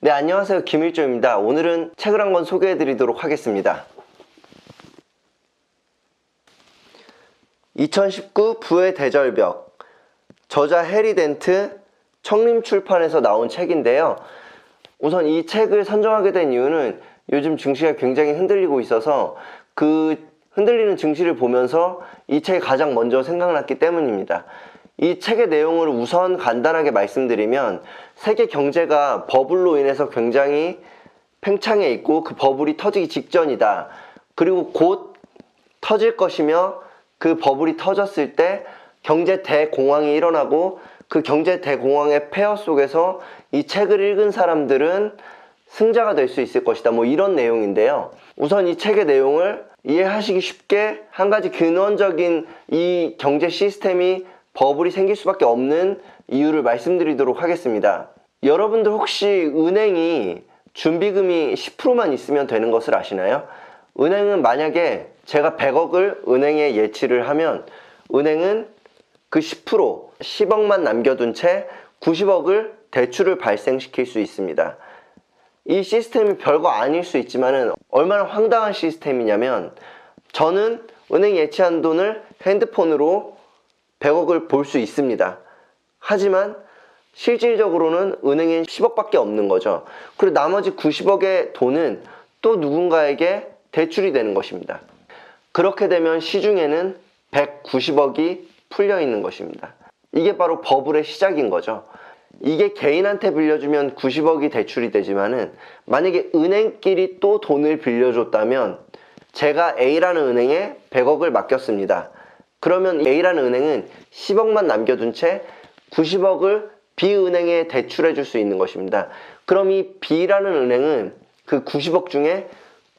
네, 안녕하세요. 김일조입니다. 오늘은 책을 한 권 소개해 드리도록 하겠습니다. 2019 부의 대절벽, 저자 해리 덴트, 청림출판에서 나온 책인데요. 우선 이 책을 선정하게 된 이유는 요즘 증시가 굉장히 흔들리고 있어서 그 흔들리는 증시를 보면서 이 책이 가장 먼저 생각났기 때문입니다. 이 책의 내용을 우선 간단하게 말씀드리면, 세계 경제가 버블로 인해서 굉장히 팽창해 있고 그 버블이 터지기 직전이다. 그리고 곧 터질 것이며, 그 버블이 터졌을 때 경제 대공황이 일어나고 그 경제 대공황의 폐허 속에서 이 책을 읽은 사람들은 승자가 될 수 있을 것이다. 이런 내용인데요. 우선 이 책의 내용을 이해하시기 쉽게 한 가지 근원적인 이 경제 시스템이 버블이 생길 수밖에 없는 이유를 말씀드리도록 하겠습니다. 여러분들 혹시 은행이 준비금이 10%만 있으면 되는 것을 아시나요? 은행은 만약에 제가 100억을 은행에 예치를 하면 은행은 그 10%, 10억만 남겨둔 채 90억을 대출을 발생시킬 수 있습니다. 이 시스템이 별거 아닐 수 있지만 얼마나 황당한 시스템이냐면, 저는 은행 예치한 돈을 핸드폰으로 100억을 볼 수 있습니다. 하지만 실질적으로는 은행엔 10억밖에 없는 거죠. 그리고 나머지 90억의 돈은 또 누군가에게 대출이 되는 것입니다. 그렇게 되면 시중에는 190억이 풀려 있는 것입니다. 이게 바로 버블의 시작인 거죠. 이게 개인한테 빌려주면 90억이 대출이 되지만은, 만약에 은행끼리 또 돈을 빌려줬다면, 제가 A라는 은행에 100억을 맡겼습니다. 그러면 A라는 은행은 10억만 남겨둔 채 90억을 B은행에 대출해 줄 수 있는 것입니다. 그럼 이 B라는 은행은 그 90억 중에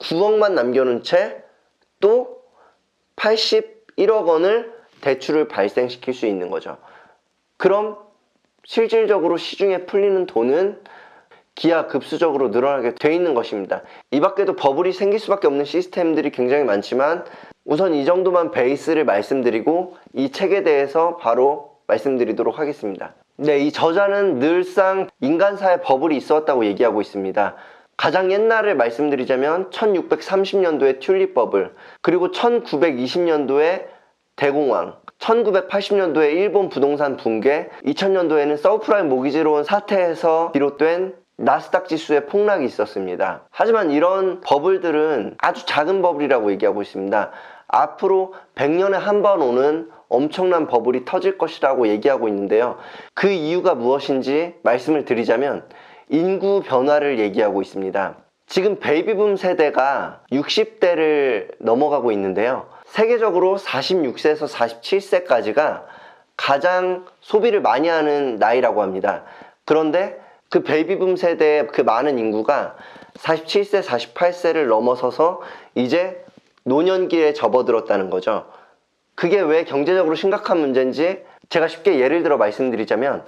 9억만 남겨놓은 채 또 81억 원을 대출을 발생시킬 수 있는 거죠. 그럼 실질적으로 시중에 풀리는 돈은 기하급수적으로 늘어나게 돼 있는 것입니다. 이 밖에도 버블이 생길 수밖에 없는 시스템들이 굉장히 많지만, 우선 이 정도만 베이스를 말씀드리고 이 책에 대해서 바로 말씀드리도록 하겠습니다. 네, 이 저자는 늘상 인간사에 버블이 있었다고 얘기하고 있습니다. 가장 옛날을 말씀드리자면 1630년도에 튤립 버블, 그리고 1920년도에 대공황, 1980년도에 일본 부동산 붕괴, 2000년도에는 서브프라임 모기지론 사태에서 비롯된 나스닥 지수의 폭락이 있었습니다. 하지만 이런 버블들은 아주 작은 버블이라고 얘기하고 있습니다. 앞으로 100년에 한 번 오는 엄청난 버블이 터질 것이라고 얘기하고 있는데요. 그 이유가 무엇인지 말씀을 드리자면, 인구 변화를 얘기하고 있습니다. 지금 베이비붐 세대가 60대를 넘어가고 있는데요. 세계적으로 46세에서 47세까지가 가장 소비를 많이 하는 나이라고 합니다. 그런데 그 베이비붐 세대의 그 많은 인구가 47세, 48세를 넘어서서 이제 노년기에 접어들었다는 거죠. 그게 왜 경제적으로 심각한 문제인지 제가 쉽게 예를 들어 말씀드리자면,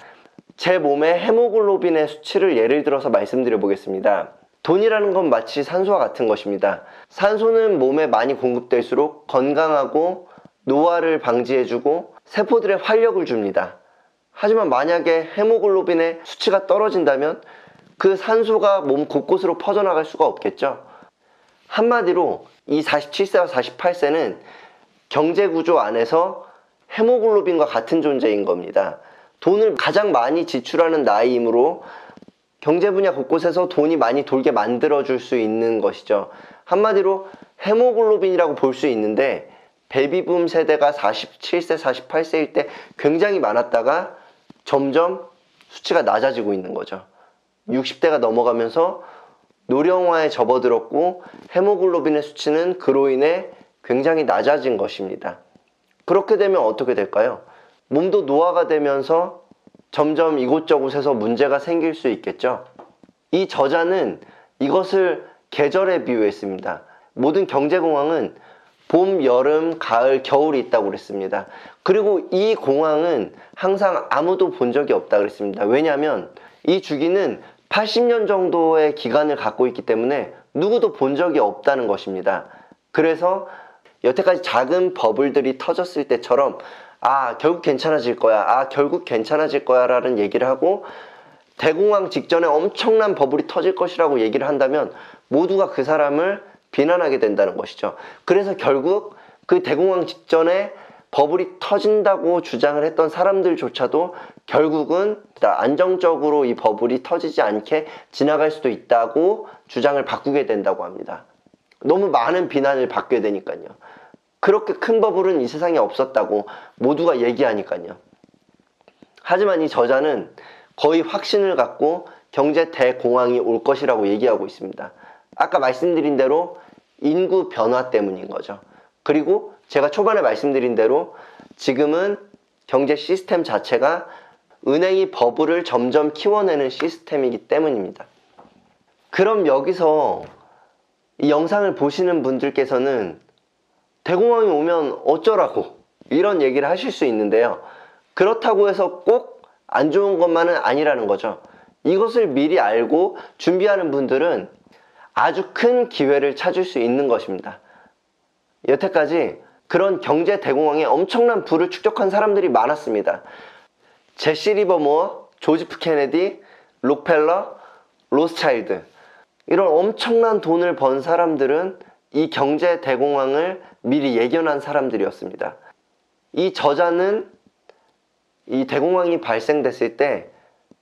제 몸의 헤모글로빈의 수치를 예를 들어서 말씀드려 보겠습니다. 돈이라는 건 마치 산소와 같은 것입니다. 산소는 몸에 많이 공급될수록 건강하고 노화를 방지해주고 세포들의 활력을 줍니다. 하지만 만약에 헤모글로빈의 수치가 떨어진다면 그 산소가 몸 곳곳으로 퍼져나갈 수가 없겠죠. 한마디로 이 47세와 48세는 경제구조 안에서 헤모글로빈과 같은 존재인 겁니다. 돈을 가장 많이 지출하는 나이이므로 경제 분야 곳곳에서 돈이 많이 돌게 만들어줄 수 있는 것이죠. 한마디로 헤모글로빈이라고 볼 수 있는데, 베이비붐 세대가 47세, 48세일 때 굉장히 많았다가 점점 수치가 낮아지고 있는 거죠. 60대가 넘어가면서 노령화에 접어들었고 헤모글로빈의 수치는 그로 인해 굉장히 낮아진 것입니다. 그렇게 되면 어떻게 될까요? 몸도 노화가 되면서 점점 이곳저곳에서 문제가 생길 수 있겠죠. 이 저자는 이것을 계절에 비유했습니다. 모든 경제공황은 봄, 여름, 가을, 겨울이 있다고 그랬습니다. 그리고 이 공황은 항상 아무도 본 적이 없다고 그랬습니다. 왜냐하면 이 주기는 80년 정도의 기간을 갖고 있기 때문에 누구도 본 적이 없다는 것입니다. 그래서 여태까지 작은 버블들이 터졌을 때처럼 결국 괜찮아질 거야, 결국 괜찮아질 거야 라는 얘기를 하고 대공황 직전에 엄청난 버블이 터질 것이라고 얘기를 한다면 모두가 그 사람을 비난하게 된다는 것이죠. 그래서 결국 그 대공황 직전에 버블이 터진다고 주장을 했던 사람들조차도 결국은 안정적으로 이 버블이 터지지 않게 지나갈 수도 있다고 주장을 바꾸게 된다고 합니다. 너무 많은 비난을 받게 되니까요. 그렇게 큰 버블은 이 세상에 없었다고 모두가 얘기하니까요. 하지만 이 저자는 거의 확신을 갖고 경제 대공황이 올 것이라고 얘기하고 있습니다. 아까 말씀드린 대로 인구 변화 때문인 거죠. 그리고 제가 초반에 말씀드린 대로 지금은 경제 시스템 자체가 은행이 버블을 점점 키워내는 시스템이기 때문입니다. 그럼 여기서 이 영상을 보시는 분들께서는 대공황이 오면 어쩌라고 이런 얘기를 하실 수 있는데요. 그렇다고 해서 꼭 안 좋은 것만은 아니라는 거죠. 이것을 미리 알고 준비하는 분들은 아주 큰 기회를 찾을 수 있는 것입니다. 여태까지 그런 경제 대공황에 엄청난 부를 축적한 사람들이 많았습니다. 제시 리버모어, 조지 F 케네디, 록펠러, 로스차일드, 이런 엄청난 돈을 번 사람들은 이 경제 대공황을 미리 예견한 사람들이었습니다. 이 저자는 이 대공황이 발생됐을 때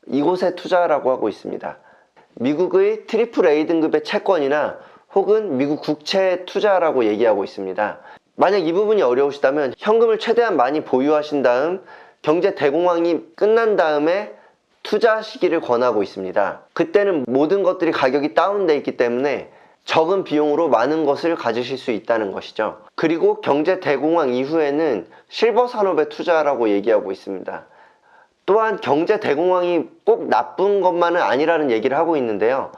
이곳에 투자라고 하고 있습니다. 미국의 AAA 등급의 채권이나 혹은 미국 국채에 투자라고 얘기하고 있습니다. 만약 이 부분이 어려우시다면 현금을 최대한 많이 보유하신 다음 경제 대공황이 끝난 다음에 투자하시기를 권하고 있습니다. 그때는 모든 것들이 가격이 다운되어 있기 때문에 적은 비용으로 많은 것을 가지실 수 있다는 것이죠. 그리고 경제 대공황 이후에는 실버 산업에 투자라고 얘기하고 있습니다. 또한 경제 대공황이 꼭 나쁜 것만은 아니라는 얘기를 하고 있는데요.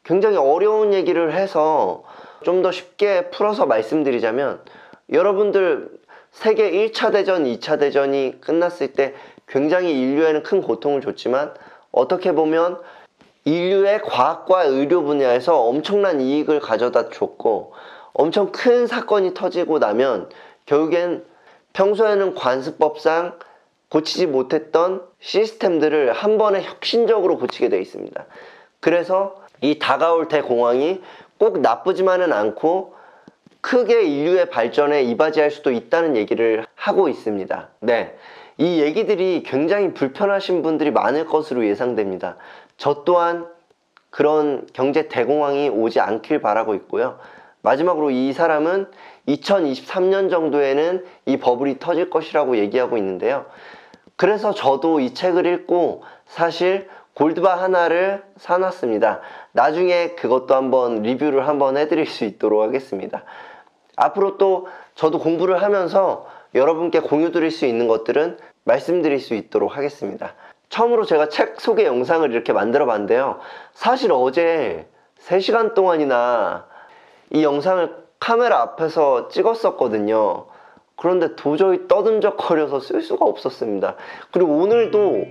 굉장히 어려운 얘기를 해서 좀 더 쉽게 풀어서 말씀드리자면, 여러분들 세계 1차 대전, 2차 대전이 끝났을 때 굉장히 인류에는 큰 고통을 줬지만 어떻게 보면 인류의 과학과 의료 분야에서 엄청난 이익을 가져다 줬고, 엄청 큰 사건이 터지고 나면 결국엔 평소에는 관습법상 고치지 못했던 시스템들을 한 번에 혁신적으로 고치게 되어 있습니다. 그래서 이 다가올 대공황이 꼭 나쁘지만은 않고 크게 인류의 발전에 이바지할 수도 있다는 얘기를 하고 있습니다. 네, 이 얘기들이 굉장히 불편하신 분들이 많을 것으로 예상됩니다. 저 또한 그런 경제 대공황이 오지 않길 바라고 있고요. 마지막으로 이 사람은 2023년 정도에는 이 버블이 터질 것이라고 얘기하고 있는데요. 그래서 저도 이 책을 읽고 사실 골드바 하나를 사놨습니다. 나중에 그것도 한번 리뷰를 한번 해드릴 수 있도록 하겠습니다. 앞으로 또 저도 공부를 하면서 여러분께 공유 드릴 수 있는 것들은 말씀드릴 수 있도록 하겠습니다. 처음으로 제가 책 소개 영상을 이렇게 만들어 봤는데요. 사실 어제 3시간 동안이나 이 영상을 카메라 앞에서 찍었었거든요. 그런데 도저히 떠듬적거려서 쓸 수가 없었습니다. 그리고 오늘도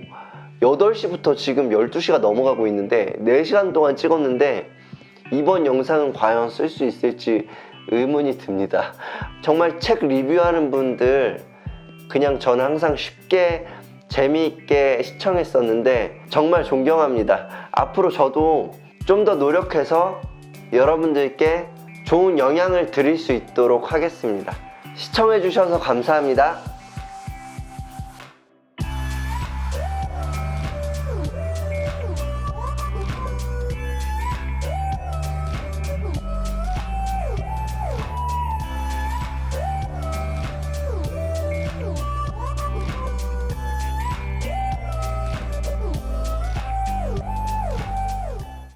8시부터 지금 12시가 넘어가고 있는데 4시간 동안 찍었는데 이번 영상은 과연 쓸 수 있을지 의문이 듭니다. 정말 책 리뷰하는 분들, 그냥 저는 항상 쉽게 재미있게 시청했었는데 정말 존경합니다. 앞으로 저도 좀 더 노력해서 여러분들께 좋은 영향을 드릴 수 있도록 하겠습니다. 시청해주셔서 감사합니다.